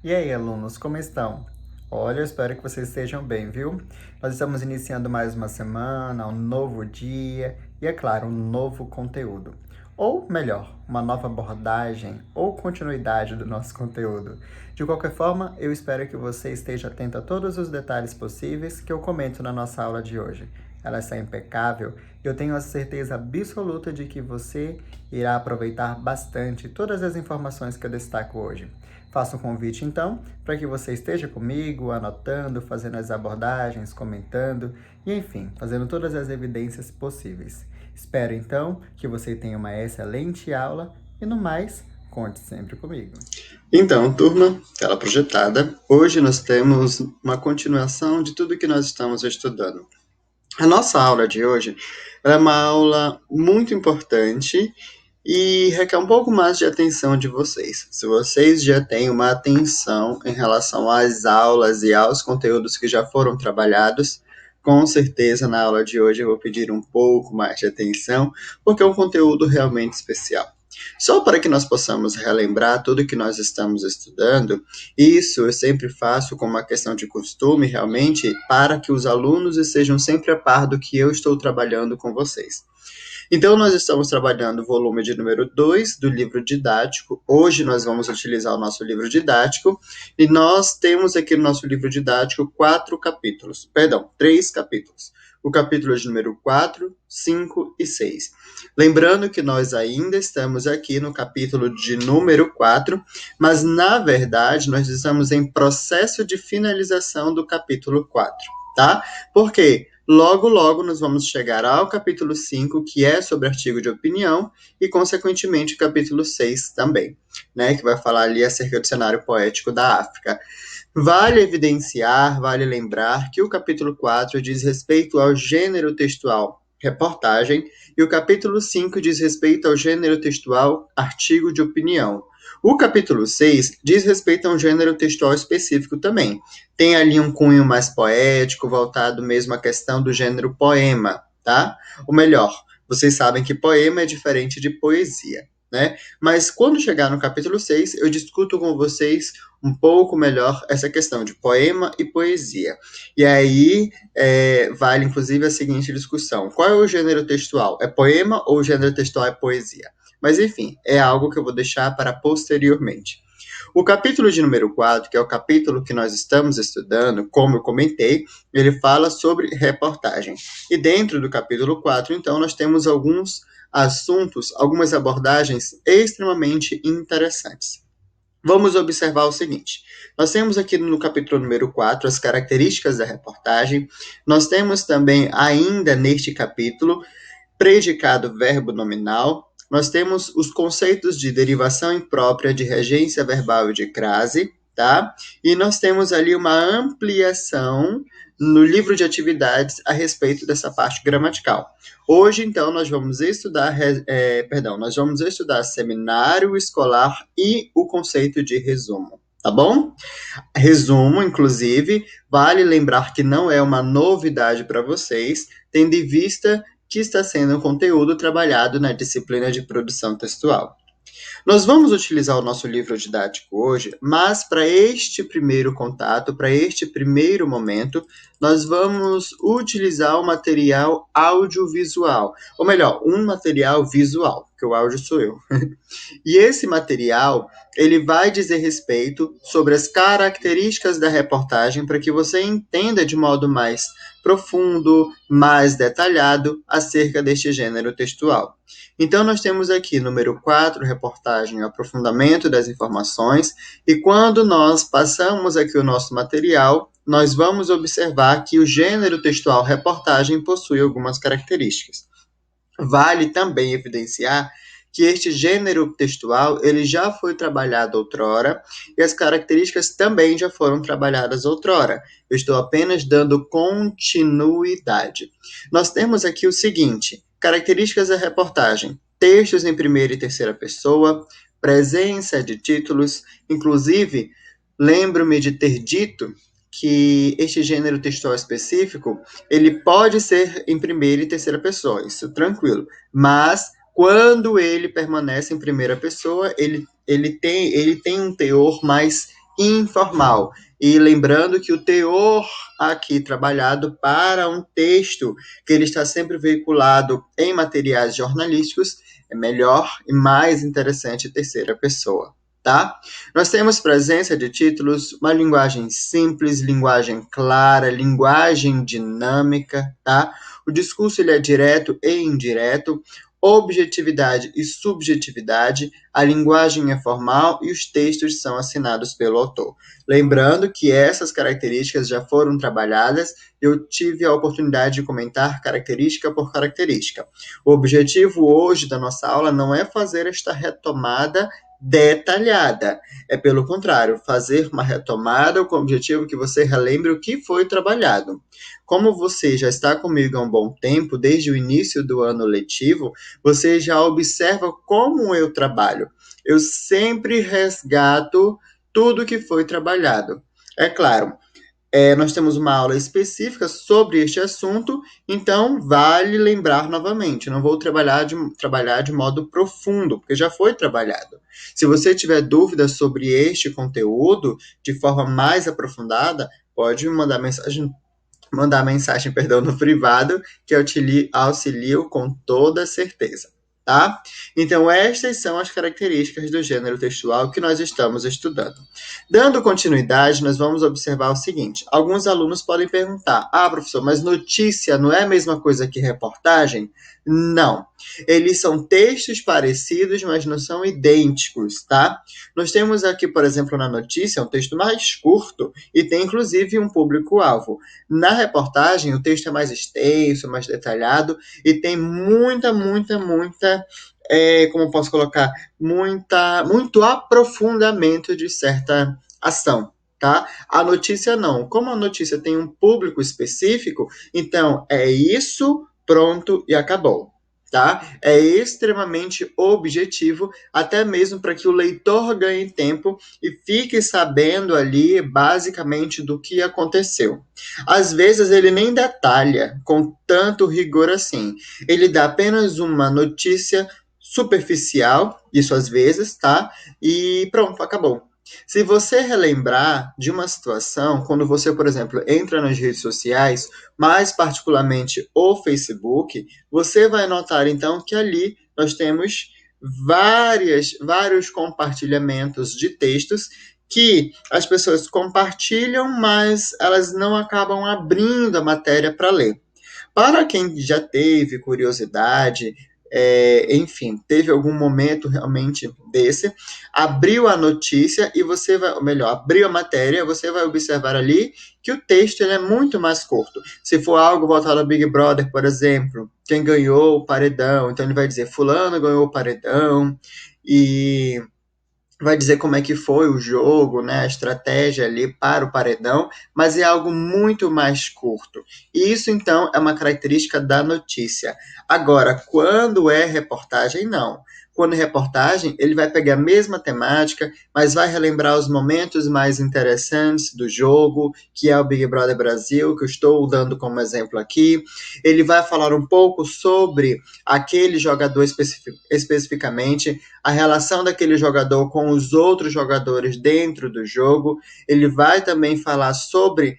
E aí, alunos, como estão? Olha, eu espero que vocês estejam bem, viu? Nós estamos iniciando mais uma semana, um novo dia e, é claro, um novo conteúdo. Ou melhor, uma nova abordagem ou continuidade do nosso conteúdo. De qualquer forma, eu espero que você esteja atento a todos os detalhes possíveis que eu comento na nossa aula de hoje. Ela está impecável e eu tenho a certeza absoluta de que você irá aproveitar bastante todas as informações que eu destaco hoje. Faço um convite, então, para que você esteja comigo, anotando, fazendo as abordagens, comentando e, enfim, fazendo todas as evidências possíveis. Espero, então, que você tenha uma excelente aula e, no mais, conte sempre comigo. Então, turma, tela projetada. Hoje nós temos uma continuação de tudo que nós estamos estudando. A nossa aula de hoje é uma aula muito importante e requer um pouco mais de atenção de vocês. Se vocês já têm uma atenção em relação às aulas e aos conteúdos que já foram trabalhados, com certeza na aula de hoje eu vou pedir um pouco mais de atenção, porque é um conteúdo realmente especial. Só para que nós possamos relembrar tudo que nós estamos estudando, isso eu sempre faço como uma questão de costume, realmente, para que os alunos estejam sempre a par do que eu estou trabalhando com vocês. Então, nós estamos trabalhando o volume de número 2 do livro didático. Hoje nós vamos utilizar o nosso livro didático e nós temos aqui no nosso livro didático 3 capítulos. O capítulo de número 4, 5 e 6. Lembrando que nós ainda estamos aqui no capítulo de número 4, mas na verdade nós estamos em processo de finalização do capítulo 4, tá? Por quê? Logo, logo, nós vamos chegar ao capítulo 5, que é sobre artigo de opinião, e, consequentemente, o capítulo 6 também, né, que vai falar ali acerca do cenário poético da África. Vale evidenciar, vale lembrar que o capítulo 4 diz respeito ao gênero textual reportagem, e o capítulo 5 diz respeito ao gênero textual artigo de opinião. O capítulo 6 diz respeito a um gênero textual específico também. Tem ali um cunho mais poético, voltado mesmo à questão do gênero poema, tá? Ou melhor, vocês sabem que poema é diferente de poesia, né? Mas quando chegar no capítulo 6, eu discuto com vocês um pouco melhor essa questão de poema e poesia. E aí vale, inclusive, a seguinte discussão. Qual é o gênero textual? É poema ou o gênero textual é poesia? Mas, enfim, é algo que eu vou deixar para posteriormente. O capítulo de número 4, que é o capítulo que nós estamos estudando, como eu comentei, ele fala sobre reportagem. E dentro do capítulo 4, então, nós temos alguns assuntos, algumas abordagens extremamente interessantes. Vamos observar o seguinte: nós temos aqui no capítulo número 4 as características da reportagem, nós temos também, ainda neste capítulo, predicado verbo nominal, nós temos os conceitos de derivação imprópria, de regência verbal e de crase, tá? E nós temos ali uma ampliação no livro de atividades a respeito dessa parte gramatical. Hoje, então, nós vamos estudar seminário escolar e o conceito de resumo, tá bom? Resumo, inclusive, vale lembrar que não é uma novidade para vocês, tendo em vista que está sendo um conteúdo trabalhado na disciplina de produção textual. Nós vamos utilizar o nosso livro didático hoje, mas para este primeiro contato, para este primeiro momento, nós vamos utilizar o material audiovisual, ou melhor, um material visual, porque o áudio sou eu. E esse material, ele vai dizer respeito sobre as características da reportagem para que você entenda de modo mais profundo, mais detalhado acerca deste gênero textual. Então, nós temos aqui, número 4, reportagem, aprofundamento das informações, e quando nós passamos aqui o nosso material, nós vamos observar que o gênero textual reportagem possui algumas características. Vale também evidenciar que este gênero textual ele já foi trabalhado outrora e as características também já foram trabalhadas outrora. Eu estou apenas dando continuidade. Nós temos aqui o seguinte: características da reportagem: textos em primeira e terceira pessoa, presença de títulos, inclusive, lembro-me de ter dito que este gênero textual específico ele pode ser em primeira e terceira pessoa, isso tranquilo, mas quando ele permanece em primeira pessoa, ele tem um teor mais informal. E lembrando que o teor aqui trabalhado para um texto que ele está sempre veiculado em materiais jornalísticos é melhor e mais interessante terceira pessoa. Tá? Nós temos presença de títulos, uma linguagem simples, linguagem clara, linguagem dinâmica, tá? O discurso ele é direto e indireto, objetividade e subjetividade, a linguagem é formal e os textos são assinados pelo autor. Lembrando que essas características já foram trabalhadas, eu tive a oportunidade de comentar característica por característica. O objetivo hoje da nossa aula não é fazer esta retomada detalhada. É, pelo contrário, fazer uma retomada com o objetivo que você relembre o que foi trabalhado. Como você já está comigo há um bom tempo, desde o início do ano letivo, você já observa como eu trabalho. Eu sempre resgato tudo que foi trabalhado. É claro, nós temos uma aula específica sobre este assunto, então vale lembrar novamente. Não vou trabalhar de modo profundo, porque já foi trabalhado. Se você tiver dúvidas sobre este conteúdo de forma mais aprofundada, pode me mandar mensagem, perdão, no privado, que eu te auxilio com toda certeza. Tá? Então, estas são as características do gênero textual que nós estamos estudando. Dando continuidade, nós vamos observar o seguinte: alguns alunos podem perguntar, professor, mas notícia não é a mesma coisa que reportagem? Não. Eles são textos parecidos, mas não são idênticos, tá? Nós temos aqui, por exemplo, na notícia, um texto mais curto e tem, inclusive, um público-alvo. Na reportagem, o texto é mais extenso, mais detalhado e tem muita, como posso colocar, muito aprofundamento de certa ação, tá? A notícia não. Como a notícia tem um público específico, então é isso, pronto e acabou. Tá? É extremamente objetivo, até mesmo para que o leitor ganhe tempo e fique sabendo ali basicamente do que aconteceu. Às vezes ele nem detalha com tanto rigor assim. Ele dá apenas uma notícia superficial, isso às vezes, tá? E pronto, acabou. Se você relembrar de uma situação, quando você, por exemplo, entra nas redes sociais, mais particularmente o Facebook, você vai notar então que ali nós temos vários compartilhamentos de textos que as pessoas compartilham, mas elas não acabam abrindo a matéria para ler. Para quem já teve curiosidade, enfim, teve algum momento realmente desse, abriu a notícia e você vai, ou melhor, abriu a matéria, você vai observar ali que o texto ele é muito mais curto. Se for algo voltado ao Big Brother, por exemplo, quem ganhou o paredão, então ele vai dizer fulano ganhou o paredão e vai dizer como é que foi o jogo, né, a estratégia ali para o paredão, mas é algo muito mais curto. E isso, então, é uma característica da notícia. Agora, quando é reportagem, não. Quando é reportagem, ele vai pegar a mesma temática, mas vai relembrar os momentos mais interessantes do jogo, que é o Big Brother Brasil, que eu estou dando como exemplo aqui. Ele vai falar um pouco sobre aquele jogador especificamente, a relação daquele jogador com os outros jogadores dentro do jogo. Ele vai também falar sobre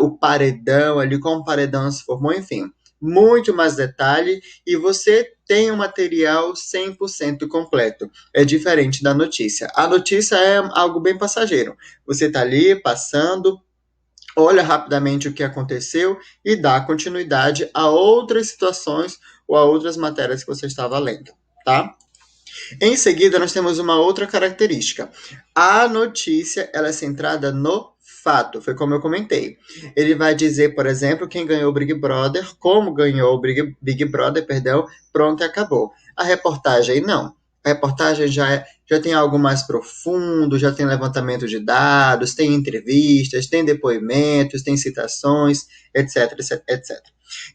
o paredão ali, como o paredão se formou, enfim. Muito mais detalhe e você tem um material 100% completo. É diferente da notícia. A notícia é algo bem passageiro. Você está ali passando, olha rapidamente o que aconteceu e dá continuidade a outras situações ou a outras matérias que você estava lendo, tá? Em seguida, nós temos uma outra característica. A notícia ela é centrada no fato, foi como eu comentei. Ele vai dizer, por exemplo, quem ganhou o Big Brother, como ganhou o Big Brother, perdão, pronto e acabou. A reportagem não. A reportagem já tem algo mais profundo, já tem levantamento de dados, tem entrevistas, tem depoimentos, tem citações, etc, etc, etc.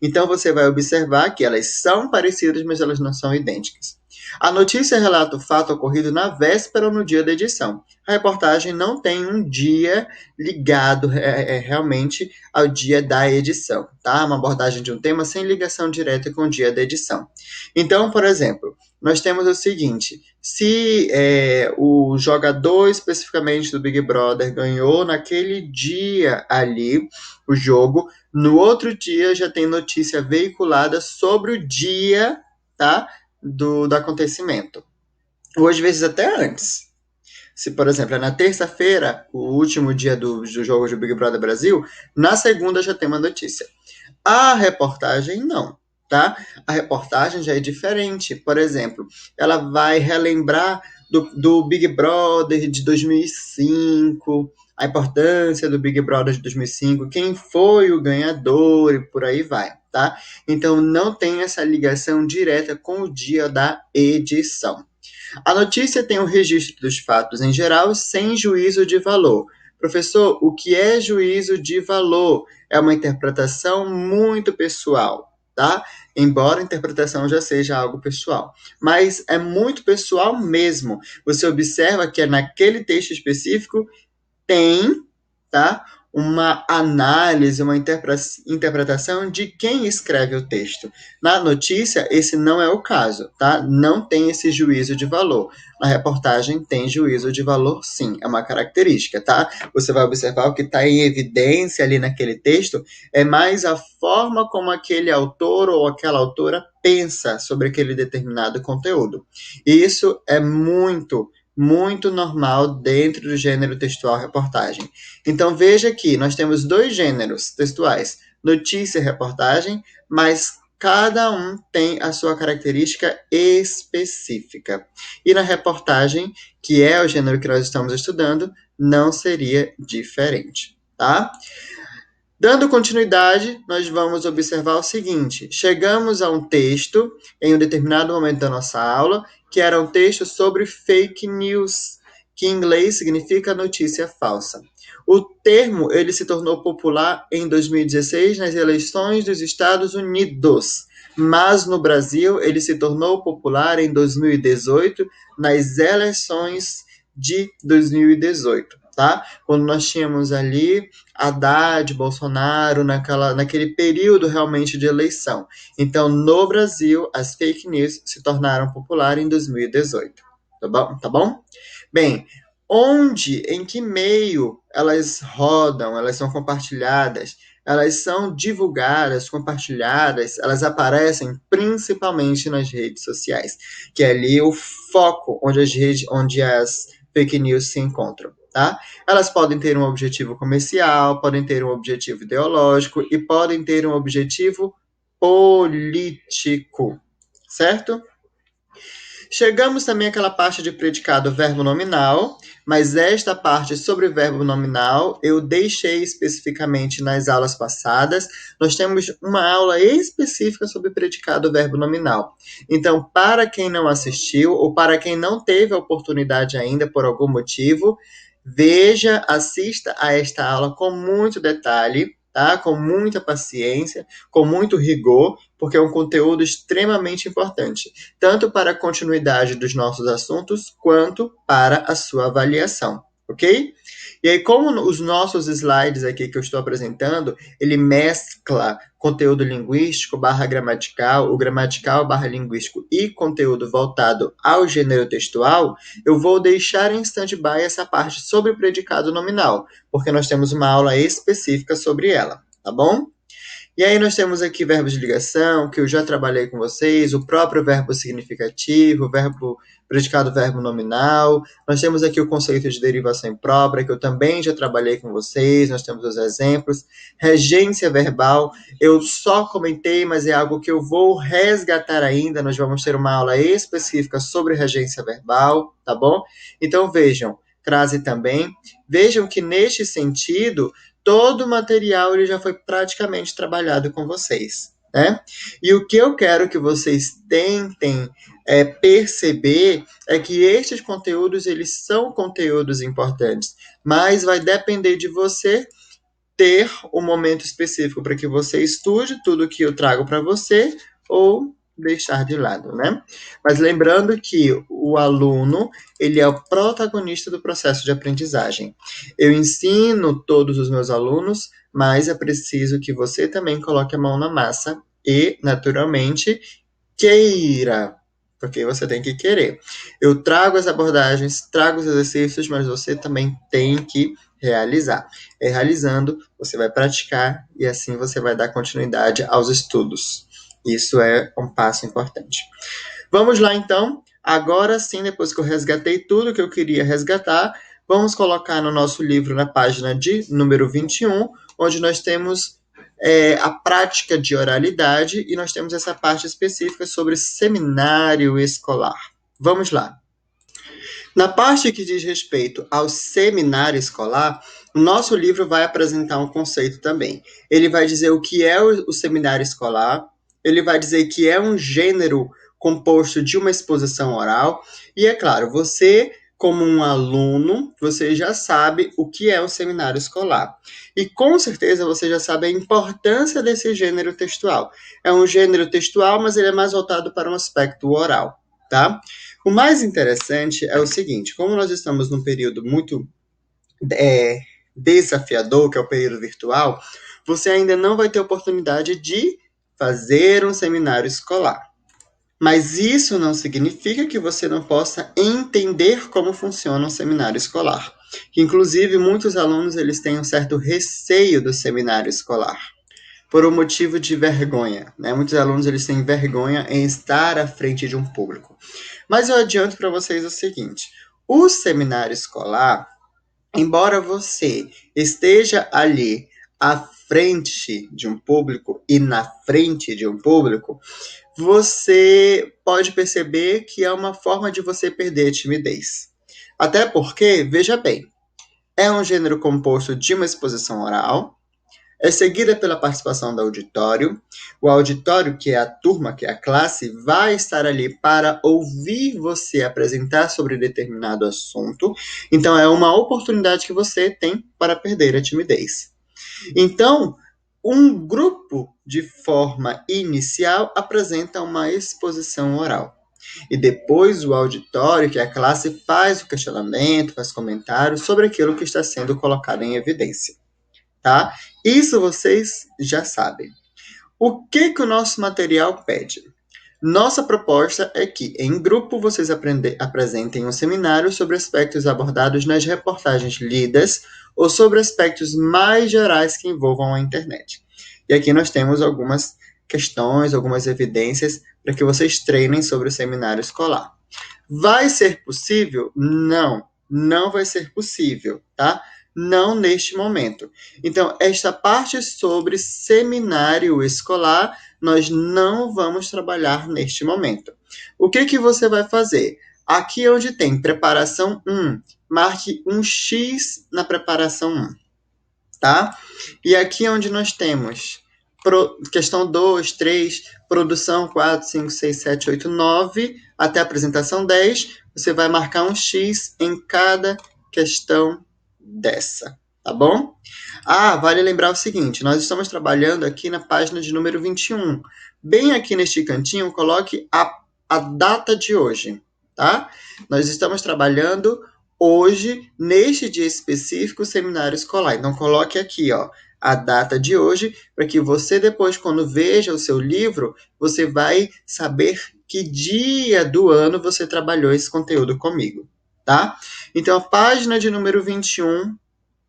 Então você vai observar que elas são parecidas, mas elas não são idênticas. A notícia relata o fato ocorrido na véspera ou no dia da edição. A reportagem não tem um dia ligado realmente ao dia da edição, tá? Uma abordagem de um tema sem ligação direta com o dia da edição. Então, por exemplo, nós temos o seguinte: se o jogador especificamente do Big Brother ganhou naquele dia ali o jogo, no outro dia já tem notícia veiculada sobre o dia, tá, do acontecimento. Ou às vezes até antes. Se, por exemplo, é na terça-feira, o último dia do jogo do Big Brother Brasil, na segunda já tem uma notícia. A reportagem não, tá? A reportagem já é diferente. Por exemplo, ela vai relembrar do Big Brother de 2005, a importância do Big Brother de 2005, quem foi o ganhador e por aí vai, tá? Então não tem essa ligação direta com o dia da edição. A notícia tem um registro dos fatos em geral, sem juízo de valor. Professor, o que é juízo de valor? É uma interpretação muito pessoal, tá? Embora a interpretação já seja algo pessoal. Mas é muito pessoal mesmo. Você observa que naquele texto específico tem, tá? Uma análise, uma interpretação de quem escreve o texto. Na notícia, esse não é o caso, tá? Não tem esse juízo de valor. Na reportagem tem juízo de valor, sim, é uma característica, tá? Você vai observar o que está em evidência ali naquele texto é mais a forma como aquele autor ou aquela autora pensa sobre aquele determinado conteúdo. E isso é muito normal dentro do gênero textual reportagem. Então veja que nós temos dois gêneros textuais, notícia e reportagem, mas cada um tem a sua característica específica. E na reportagem, que é o gênero que nós estamos estudando, não seria diferente, tá? Dando continuidade, nós vamos observar o seguinte: chegamos a um texto em um determinado momento da nossa aula, que era um texto sobre fake news, que em inglês significa notícia falsa. O termo ele se tornou popular em 2016 nas eleições dos Estados Unidos, mas no Brasil ele se tornou popular em 2018 nas eleições de 2018, tá? Quando nós tínhamos ali Haddad, Bolsonaro, naquele período realmente de eleição. Então, no Brasil, as fake news se tornaram populares em 2018. Tá bom? Tá bom? Bem, em que meio elas rodam, elas são compartilhadas, elas são divulgadas, compartilhadas, elas aparecem principalmente nas redes sociais, que é ali o foco onde as fake news se encontram, tá? Elas podem ter um objetivo comercial, podem ter um objetivo ideológico e podem ter um objetivo político, certo? Chegamos também àquela parte de predicado verbo nominal, mas esta parte sobre verbo nominal eu deixei especificamente nas aulas passadas. Nós temos uma aula específica sobre predicado verbo nominal. Então, para quem não assistiu ou para quem não teve a oportunidade ainda por algum motivo, veja, assista a esta aula com muito detalhe, tá? Com muita paciência, com muito rigor, porque é um conteúdo extremamente importante, tanto para a continuidade dos nossos assuntos, quanto para a sua avaliação, ok? E aí, como os nossos slides aqui que eu estou apresentando, ele mescla conteúdo linguístico barra gramatical, o gramatical barra linguístico e conteúdo voltado ao gênero textual, eu vou deixar em stand-by essa parte sobre o predicado nominal, porque nós temos uma aula específica sobre ela, tá bom? E aí nós temos aqui verbos de ligação, que eu já trabalhei com vocês, o próprio verbo significativo, o verbo predicado verbo nominal. Nós temos aqui o conceito de derivação imprópria, que eu também já trabalhei com vocês, nós temos os exemplos. Regência verbal, eu só comentei, mas é algo que eu vou resgatar ainda, nós vamos ter uma aula específica sobre regência verbal, tá bom? Então vejam, crase também. Vejam que neste sentido, todo o material ele já foi praticamente trabalhado com vocês, né? E o que eu quero que vocês tentem perceber é que estes conteúdos eles são conteúdos importantes, mas vai depender de você ter um momento específico para que você estude tudo que eu trago para você ou deixar de lado, né? Mas lembrando que o aluno, ele é o protagonista do processo de aprendizagem. Eu ensino todos os meus alunos, mas é preciso que você também coloque a mão na massa e, naturalmente, queira, porque você tem que querer. Eu trago as abordagens, trago os exercícios, mas você também tem que realizar. E realizando, você vai praticar e assim você vai dar continuidade aos estudos. Isso é um passo importante. Vamos lá então. Agora sim, depois que eu resgatei tudo que eu queria resgatar, vamos colocar no nosso livro na página de número 21, onde nós temos a prática de oralidade e nós temos essa parte específica sobre seminário escolar. Vamos lá. Na parte que diz respeito ao seminário escolar, o nosso livro vai apresentar um conceito também. Ele vai dizer o que é o seminário escolar, ele vai dizer que é um gênero composto de uma exposição oral, e é claro, você, como um aluno, você já sabe o que é o seminário escolar. E com certeza você já sabe a importância desse gênero textual. É um gênero textual, mas ele é mais voltado para um aspecto oral, tá? O mais interessante é o seguinte: como nós estamos num período muito desafiador, que é o período virtual, você ainda não vai ter oportunidade de fazer um seminário escolar. Mas isso não significa que você não possa entender como funciona um seminário escolar. Inclusive, muitos alunos eles têm um certo receio do seminário escolar, por um motivo de vergonha, né? Muitos alunos eles têm vergonha em estar à frente de um público. Mas eu adianto para vocês o seguinte: o seminário escolar, embora você esteja ali à frente de um público e na frente de um público, você pode perceber que é uma forma de você perder a timidez. Até porque, veja bem, é um gênero composto de uma exposição oral, é seguida pela participação do auditório. O auditório, que é a turma, que é a classe, vai estar ali para ouvir você apresentar sobre determinado assunto. Então, é uma oportunidade que você tem para perder a timidez. Então, um grupo, de forma inicial, apresenta uma exposição oral. E depois o auditório, que é a classe, faz o questionamento, faz comentários sobre aquilo que está sendo colocado em evidência. Tá? Isso vocês já sabem. O que o nosso material pede? Nossa proposta é que, em grupo, vocês apresentem um seminário sobre aspectos abordados nas reportagens lidas ou sobre aspectos mais gerais que envolvam a internet. E aqui nós temos algumas questões, algumas evidências para que vocês treinem sobre o seminário escolar. Vai ser possível? Não, não vai ser possível, tá? Não neste momento. Então, esta parte sobre seminário escolar, nós não vamos trabalhar neste momento. O que você vai fazer? Aqui onde tem preparação 1, marque um X na preparação 1, tá? E aqui onde nós temos questão 2, 3, produção 4, 5, 6, 7, 8, 9, até a apresentação 10, você vai marcar um X em cada questão dessa, tá bom? Vale lembrar o seguinte: nós estamos trabalhando aqui na página de número 21. Bem aqui neste cantinho, coloque a data de hoje, tá? Nós estamos trabalhando hoje, neste dia específico, seminário escolar. Então, coloque aqui, ó, a data de hoje, para que você depois, quando veja o seu livro, você vai saber que dia do ano você trabalhou esse conteúdo comigo, tá? Então, a página de número 21,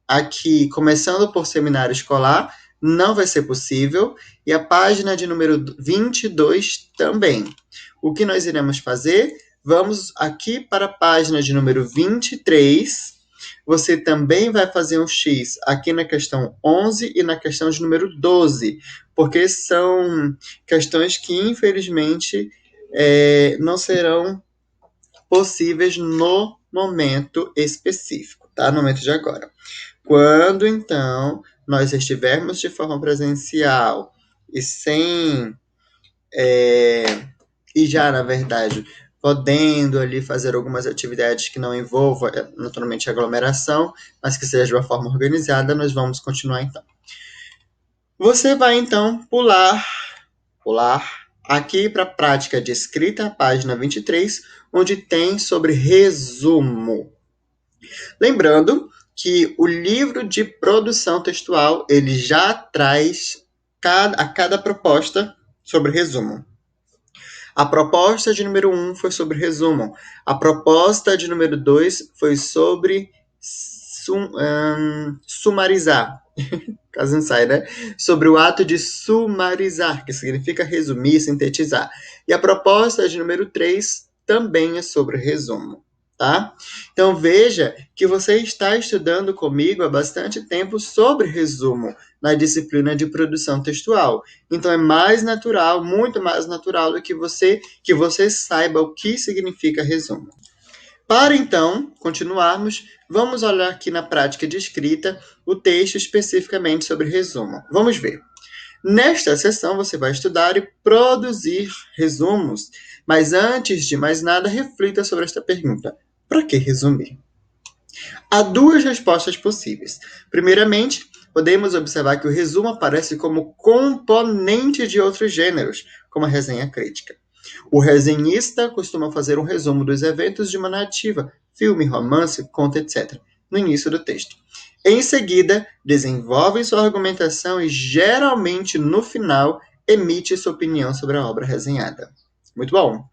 aqui, começando por seminário escolar, não vai ser possível, e a página de número 22 também. O que nós iremos fazer? Vamos aqui para a página de número 23. Você também vai fazer um X aqui na questão 11 e na questão de número 12, porque são questões que, infelizmente, não serão possíveis no momento específico, tá? No momento de agora. Quando, então, nós estivermos de forma presencial e sem... e já, na verdade, podendo ali fazer algumas atividades que não envolvam, naturalmente, aglomeração, mas que seja de uma forma organizada, nós vamos continuar, então. Você vai, então, pular, aqui para a prática de escrita, página 23, onde tem sobre resumo. Lembrando que o livro de produção textual, ele já traz a cada proposta sobre resumo. A proposta de número 1 foi sobre resumo. A proposta de número 2 foi sobre sumarizar. Caso não saia, né? Sobre o ato de sumarizar, que significa resumir, sintetizar. E a proposta de número 3 também é sobre resumo, tá? Então veja que você está estudando comigo há bastante tempo sobre resumo na disciplina de produção textual. Então é mais natural, muito mais natural do que você saiba o que significa resumo. Para então continuarmos, vamos olhar aqui na prática de escrita o texto especificamente sobre resumo. Vamos ver. Nesta sessão você vai estudar e produzir resumos, mas antes de mais nada, reflita sobre esta pergunta: para que resumir? Há duas respostas possíveis. Primeiramente, podemos observar que o resumo aparece como componente de outros gêneros, como a resenha crítica. O resenhista costuma fazer um resumo dos eventos de uma narrativa, filme, romance, conto, etc., no início do texto. Em seguida, desenvolve sua argumentação e, geralmente, no final, emite sua opinião sobre a obra resenhada. Muito bom!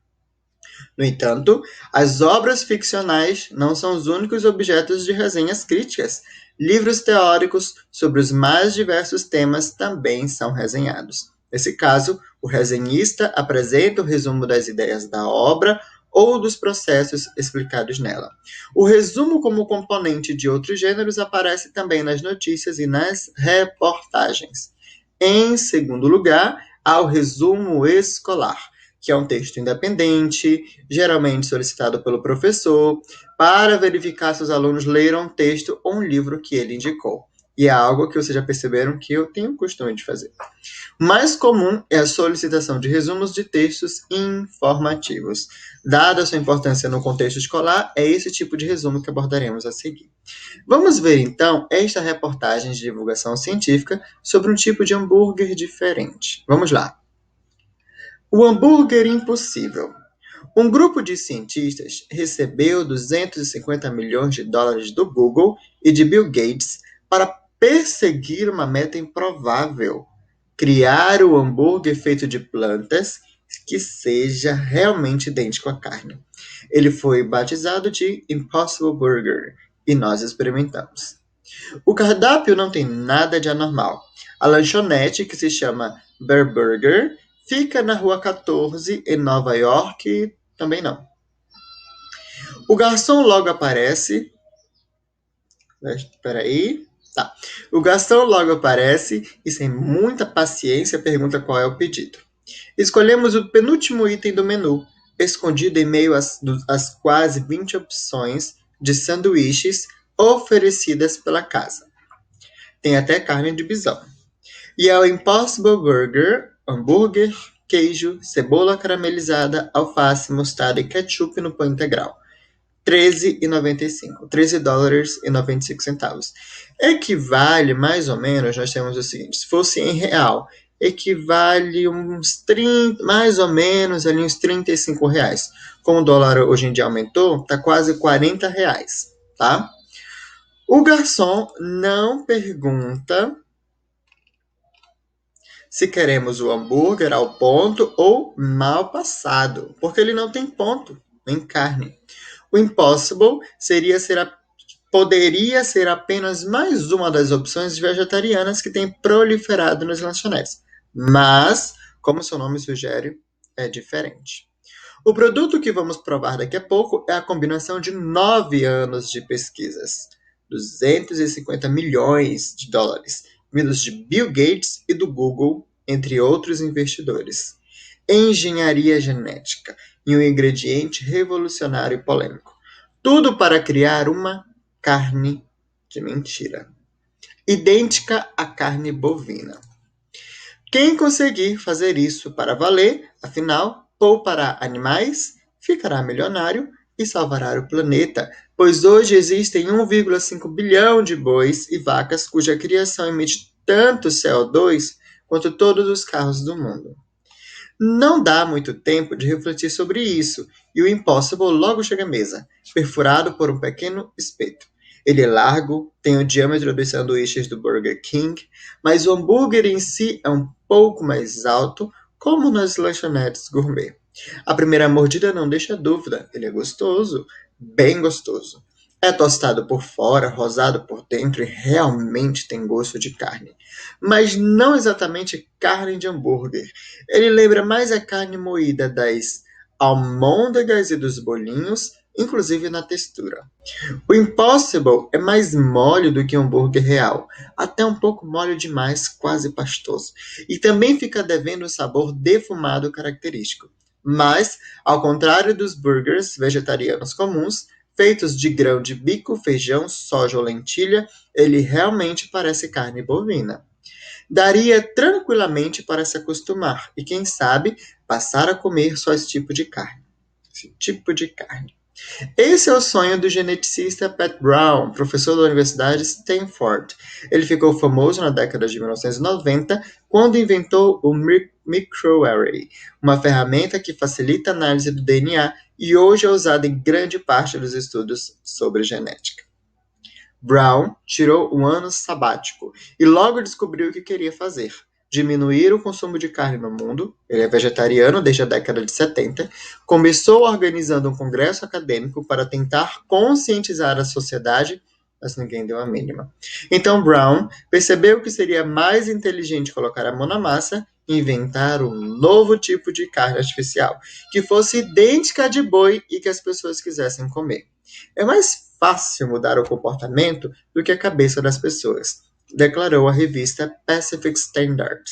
No entanto, as obras ficcionais não são os únicos objetos de resenhas críticas. Livros teóricos sobre os mais diversos temas também são resenhados. Nesse caso, o resenhista apresenta o resumo das ideias da obra ou dos processos explicados nela. O resumo como componente de outros gêneros aparece também nas notícias e nas reportagens. Em segundo lugar, há o resumo escolar, que é um texto independente, geralmente solicitado pelo professor, para verificar se os alunos leram um texto ou um livro que ele indicou. E é algo que vocês já perceberam que eu tenho o costume de fazer. O mais comum é a solicitação de resumos de textos informativos. Dada a sua importância no contexto escolar, é esse tipo de resumo que abordaremos a seguir. Vamos ver, então, esta reportagem de divulgação científica sobre um tipo de hambúrguer diferente. Vamos lá. O hambúrguer impossível. Um grupo de cientistas recebeu 250 milhões de dólares do Google e de Bill Gates para perseguir uma meta improvável: criar o hambúrguer feito de plantas que seja realmente idêntico à carne. Ele foi batizado de Impossible Burger e nós experimentamos. O cardápio não tem nada de anormal. A lanchonete, que se chama Bear Burger, fica na Rua 14, em Nova York, também não. O garçom logo aparece. Espera aí. Tá. O garçom logo aparece e, sem muita paciência, pergunta qual é o pedido. Escolhemos o penúltimo item do menu, escondido em meio às quase 20 opções de sanduíches oferecidas pela casa. Tem até carne de bisão. E é o Impossible Burger, hambúrguer, queijo, cebola caramelizada, alface, mostarda e ketchup no pão integral. $13,95. $13,95. Equivale mais ou menos, nós temos o seguinte: se fosse em real, equivale uns 30, mais ou menos ali uns R$ 35. Como o dólar hoje em dia aumentou, tá quase R$ 40, tá? O garçom não pergunta se queremos o hambúrguer ao ponto ou mal passado, porque ele não tem ponto, nem carne. O Impossible poderia ser apenas mais uma das opções vegetarianas que tem proliferado nas lanchonetes, mas, como seu nome sugere, é diferente. O produto que vamos provar daqui a pouco é a combinação de 9 anos de pesquisas, 250 milhões de dólares, vindos de Bill Gates e do Google, entre outros investidores. Engenharia genética e um ingrediente revolucionário e polêmico. Tudo para criar uma carne de mentira, idêntica à carne bovina. Quem conseguir fazer isso para valer, afinal, poupará animais, ficará milionário e salvará o planeta, pois hoje existem 1,5 bilhão de bois e vacas cuja criação emite tanto CO2 quanto todos os carros do mundo. Não dá muito tempo de refletir sobre isso, e o Impossible logo chega à mesa, perfurado por um pequeno espeto. Ele é largo, tem o diâmetro dos sanduíches do Burger King, mas o hambúrguer em si é um pouco mais alto, como nas lanchonetes gourmet. A primeira mordida não deixa dúvida, ele é gostoso, bem gostoso. É tostado por fora, rosado por dentro e realmente tem gosto de carne. Mas não exatamente carne de hambúrguer. Ele lembra mais a carne moída das almôndegas e dos bolinhos, inclusive na textura. O Impossible é mais mole do que o hambúrguer real, até um pouco mole demais, quase pastoso, e também fica devendo o sabor defumado característico. Mas, ao contrário dos burgers vegetarianos comuns, feitos de grão de bico, feijão, soja ou lentilha, ele realmente parece carne bovina. Daria tranquilamente para se acostumar e, quem sabe, passar a comer só esse tipo de carne. Esse tipo de carne. Esse é o sonho do geneticista Pat Brown, professor da Universidade Stanford. Ele ficou famoso na década de 1990 quando inventou o microarray, uma ferramenta que facilita a análise do DNA e hoje é usada em grande parte dos estudos sobre genética. Brown tirou um ano sabático e logo descobriu o que queria fazer: diminuir o consumo de carne no mundo. Ele é vegetariano desde a década de 70. Começou organizando um congresso acadêmico para tentar conscientizar a sociedade, mas ninguém deu a mínima. Então Brown percebeu que seria mais inteligente colocar a mão na massa e inventar um novo tipo de carne artificial, que fosse idêntica à de boi e que as pessoas quisessem comer. É mais fácil mudar o comportamento do que a cabeça das pessoas, declarou a revista Pacific Standard.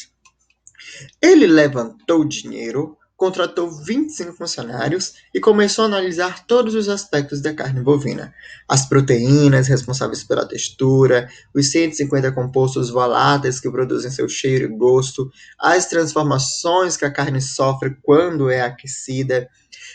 Ele levantou dinheiro, contratou 25 funcionários e começou a analisar todos os aspectos da carne bovina: as proteínas responsáveis pela textura, os 150 compostos voláteis que produzem seu cheiro e gosto, as transformações que a carne sofre quando é aquecida.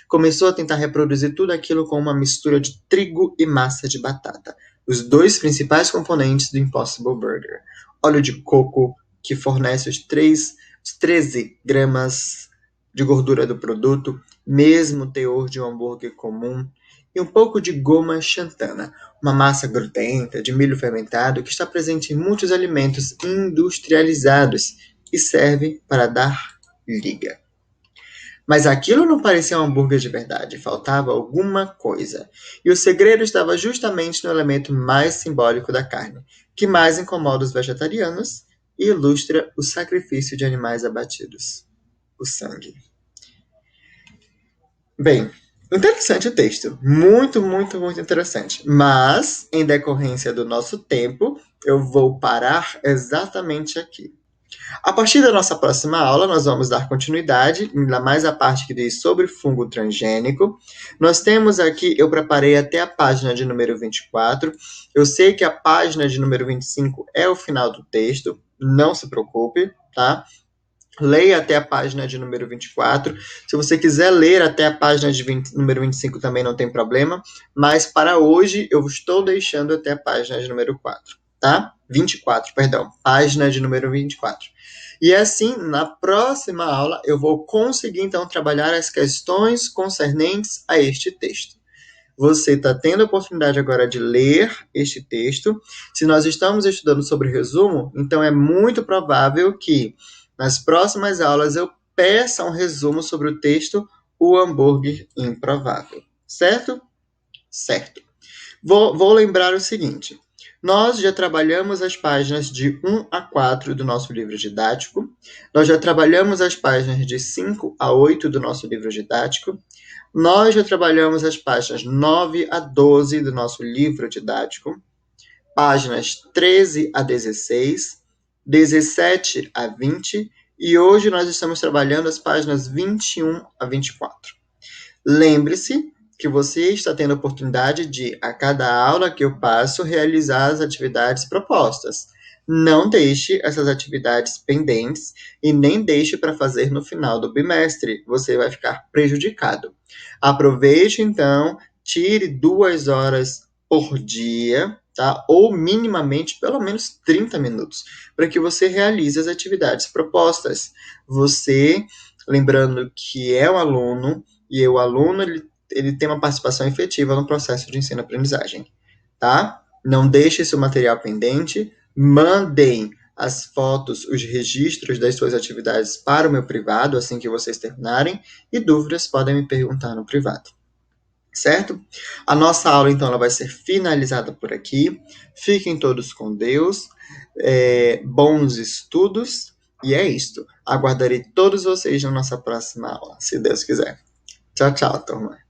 Começou a tentar reproduzir tudo aquilo com uma mistura de trigo e massa de batata, os dois principais componentes do Impossible Burger: óleo de coco, que fornece os 13 gramas de gordura do produto, mesmo teor de um hambúrguer comum, e um pouco de goma xantana, uma massa grudenta de milho fermentado que está presente em muitos alimentos industrializados e serve para dar liga. Mas aquilo não parecia um hambúrguer de verdade, faltava alguma coisa. E o segredo estava justamente no elemento mais simbólico da carne, que mais incomoda os vegetarianos e ilustra o sacrifício de animais abatidos: o sangue. Bem, interessante o texto. Muito, muito, muito interessante. Mas, em decorrência do nosso tempo, eu vou parar exatamente aqui. A partir da nossa próxima aula, nós vamos dar continuidade, ainda mais a parte que diz sobre fungo transgênico. Nós temos aqui, eu preparei até a página de número 24. Eu sei que a página de número 25 é o final do texto, não se preocupe, tá? Leia até a página de número 24. Se você quiser ler até a página de número 25 também não tem problema, mas para hoje eu estou deixando até a página de número 4, tá? 24, perdão, página de número 24. E assim, na próxima aula, eu vou conseguir então trabalhar as questões concernentes a este texto. Você está tendo a oportunidade agora de ler este texto. Se nós estamos estudando sobre resumo, então é muito provável que nas próximas aulas eu peça um resumo sobre o texto O Hambúrguer Improvável. Certo? Certo. Vou lembrar o seguinte: nós já trabalhamos as páginas de 1 a 4 do nosso livro didático, nós já trabalhamos as páginas de 5 a 8 do nosso livro didático, nós já trabalhamos as páginas 9 a 12 do nosso livro didático, páginas 13 a 16, 17 a 20, e hoje nós estamos trabalhando as páginas 21 a 24. Lembre-se que você está tendo a oportunidade de, a cada aula que eu passo, realizar as atividades propostas. Não deixe essas atividades pendentes e nem deixe para fazer no final do bimestre. Você vai ficar prejudicado. Aproveite, então, tire 2 horas por dia, tá? Ou minimamente, pelo menos 30 minutos, para que você realize as atividades propostas. Você lembrando que é o aluno e o aluno ele tem uma participação efetiva no processo de ensino-aprendizagem, tá? Não deixe seu material pendente, mandem as fotos, os registros das suas atividades para o meu privado assim que vocês terminarem, e dúvidas podem me perguntar no privado, certo? A nossa aula, então, ela vai ser finalizada por aqui. Fiquem todos com Deus, bons estudos, e é isto. Aguardarei todos vocês na nossa próxima aula, se Deus quiser. Tchau, tchau, turma.